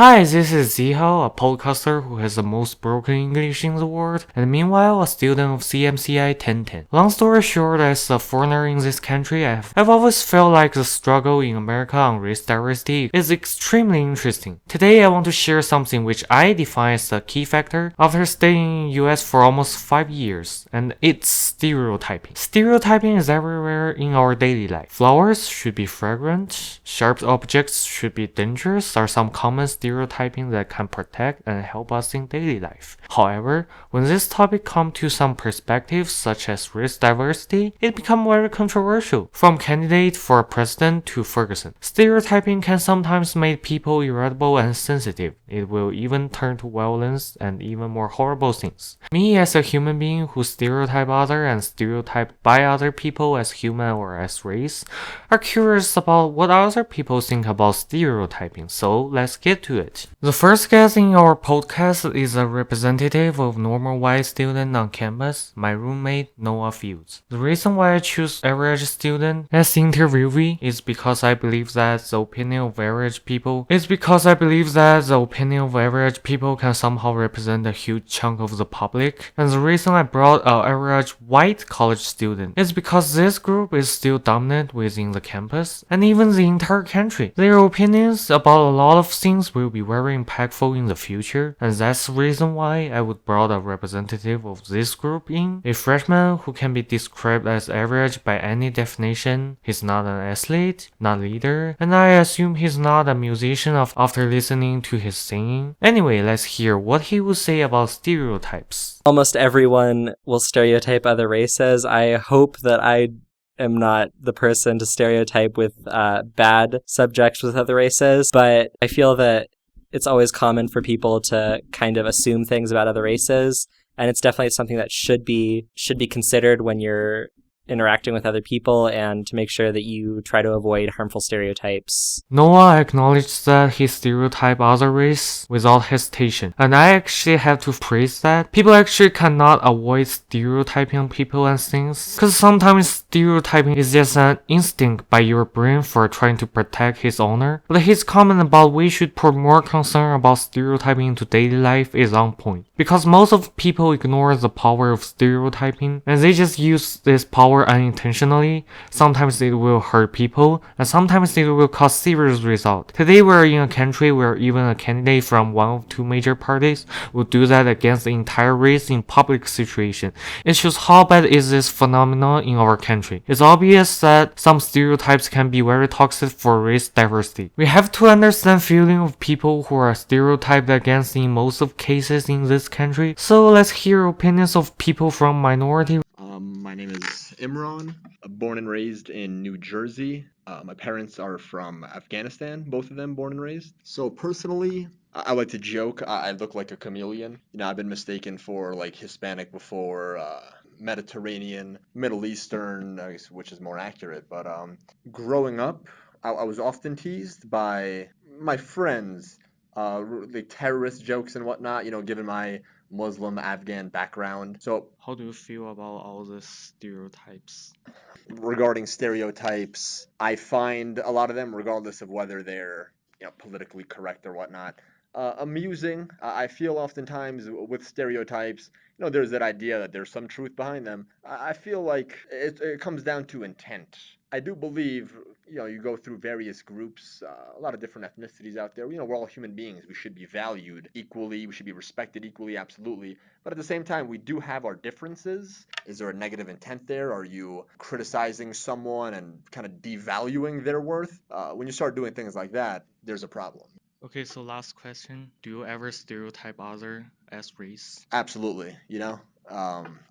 Hi, this is Zihao, a podcaster who has the most broken English in the world, and meanwhile a student of CMCI 1010. Long story short, as a foreigner in this country, I've always felt like the struggle in America on race diversity is extremely interesting. Today I want to share something which I define as a key factor after staying in US for almost 5 years, and it's stereotyping. Stereotyping is everywhere in our daily life. Flowers should be fragrant, sharp objects should be dangerous are some common stereotyping that can protect and help us in daily life. However, when this topic comes to some perspectives such as race diversity, it becomes very controversial. From candidate for president to Ferguson, stereotyping can sometimes make people irritable and sensitive. It will even turn to violence and even more horrible things. Me as a human being who stereotype other and stereotyped by other people as human or as race, are curious about what other people think about stereotyping, so let's get to it. The first guest in our podcast is a representative of normal white student on campus, my roommate Noah Fields. The reason why I choose average student as interviewee is because I believe that the opinion of average people can somehow represent a huge chunk of the public, and the reason I brought an average white college student is because this group is still dominant within the campus and even the entire country. Their opinions about a lot of things will be very impactful in the future, and that's the reason why I would brought a representative of this group in, a freshman who can be described as average by any definition. He's not an athlete, not a leader, and I assume he's not a musician after listening to his singing. Anyway, let's hear what he would say about stereotypes. Almost everyone will stereotype other races. I hope that I am not the person to stereotype with bad subjects with other races, but I feel that it's always common for people to kind of assume things about other races, and it's definitely something that should be considered when you're interacting with other people, and to make sure that you try to avoid harmful stereotypes. Noah acknowledged that he stereotyped other race without hesitation, and I actually have to praise that. People actually cannot avoid stereotyping people and things, because sometimes stereotyping is just an instinct by your brain for trying to protect his honor. But his comment about we should put more concern about stereotyping into daily life is on point, because most of people ignore the power of stereotyping, and they just use this power unintentionally. Sometimes it will hurt people, and sometimes it will cause serious results. Today we're in a country where even a candidate from one of two major parties would do that against the entire race in public situation. It shows how bad is this phenomenon in our country. It's obvious that some stereotypes can be very toxic for race diversity. We have to understand feeling of people who are stereotyped against in most of cases in this country. So let's hear opinions of people from minority. My name is Imran, born and raised in New Jersey. My parents are from Afghanistan, both of them born and raised. So personally, I like to joke, I look like a chameleon. You know, I've been mistaken for like Hispanic before, Mediterranean, Middle Eastern, which is more accurate. But growing up, I was often teased by my friends, like terrorist jokes and whatnot, you know, given my Muslim Afghan background. So How do you feel about all the stereotypes? regarding stereotypes, I find a lot of them, regardless of whether they're, you know, politically correct or whatnot, amusing. I feel oftentimes with stereotypes, you know, there's that idea that there's some truth behind them. I feel like it comes down to intent. I do believe, you know, you go through various groups, a lot of different ethnicities out there. You know, we're all human beings. We should be valued equally. We should be respected equally, absolutely. But at the same time, we do have our differences. Is there a negative intent there? Are you criticizing someone and kind of devaluing their worth? When you start doing things like that, there's a problem. Okay, so last question. Do you ever stereotype other as race? Absolutely, you know.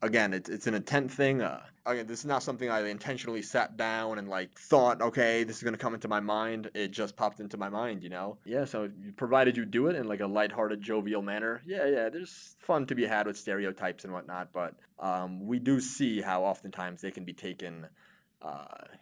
Again, it's an intent thing. Again, this is not something I intentionally sat down and like thought, okay, this is gonna come into my mind. It just popped into my mind, you know. Yeah, so provided you do it in like a lighthearted, jovial manner, yeah, there's fun to be had with stereotypes and whatnot. But we do see how oftentimes they can be taken,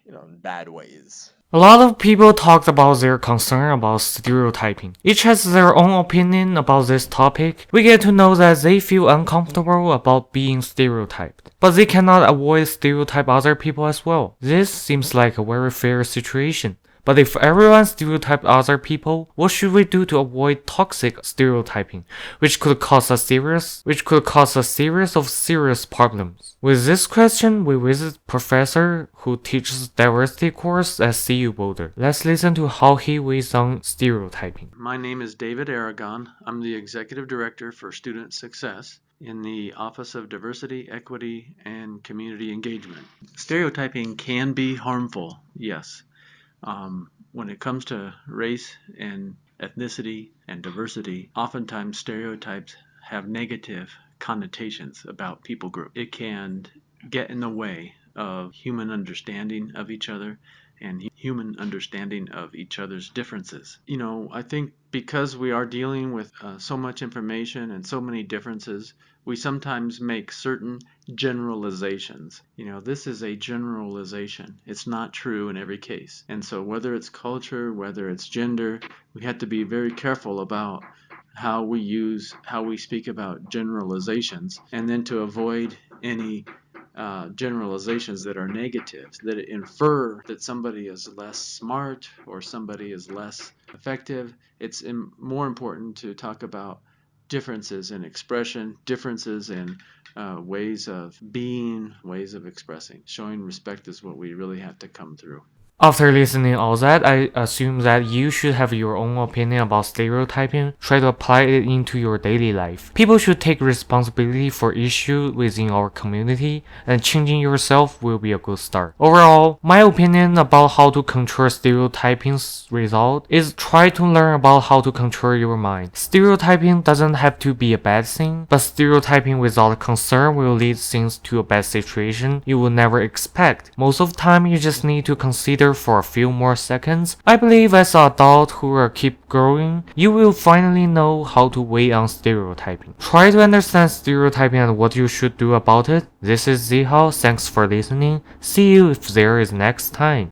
you know, in bad ways. A lot of people talked about their concern about stereotyping. Each has their own opinion about this topic. We get to know that they feel uncomfortable about being stereotyped, but they cannot avoid stereotype other people as well. This seems like a very fair situation. But if everyone stereotyped other people, what should we do to avoid toxic stereotyping, which could cause a series of serious problems? With this question, we visit Professor who teaches diversity course at CU Boulder. Let's listen to how he weighs on stereotyping. My name is David Aragon. I'm the Executive Director for Student Success in the Office of Diversity, Equity, and Community Engagement. Stereotyping can be harmful, yes. When it comes to race and ethnicity and diversity, oftentimes stereotypes have negative connotations about people group. It can get in the way of human understanding of each other and human understanding of each other's differences. I think because we are dealing with so much information and so many differences, we sometimes make certain generalizations. This is a generalization. It's not true in every case. And so whether it's culture, whether it's gender, we have to be very careful about how we speak about generalizations, and then to avoid any generalizations that are negative, that infer that somebody is less smart or somebody is less effective. It's more important to talk about differences in expression, differences in ways of being, ways of expressing. Showing respect is what we really have to come through. After listening all that, I assume that you should have your own opinion about stereotyping, try to apply it into your daily life. People should take responsibility for issues within our community, and changing yourself will be a good start. Overall, my opinion about how to control stereotyping's result is try to learn about how to control your mind. Stereotyping doesn't have to be a bad thing, but stereotyping without concern will lead things to a bad situation you will never expect. Most of the time, you just need to consider for a few more seconds. I believe as an adult who will keep growing, you will finally know how to weigh on stereotyping. Try to understand stereotyping and what you should do about it. This is Zihao, thanks for listening. See you if there is next time.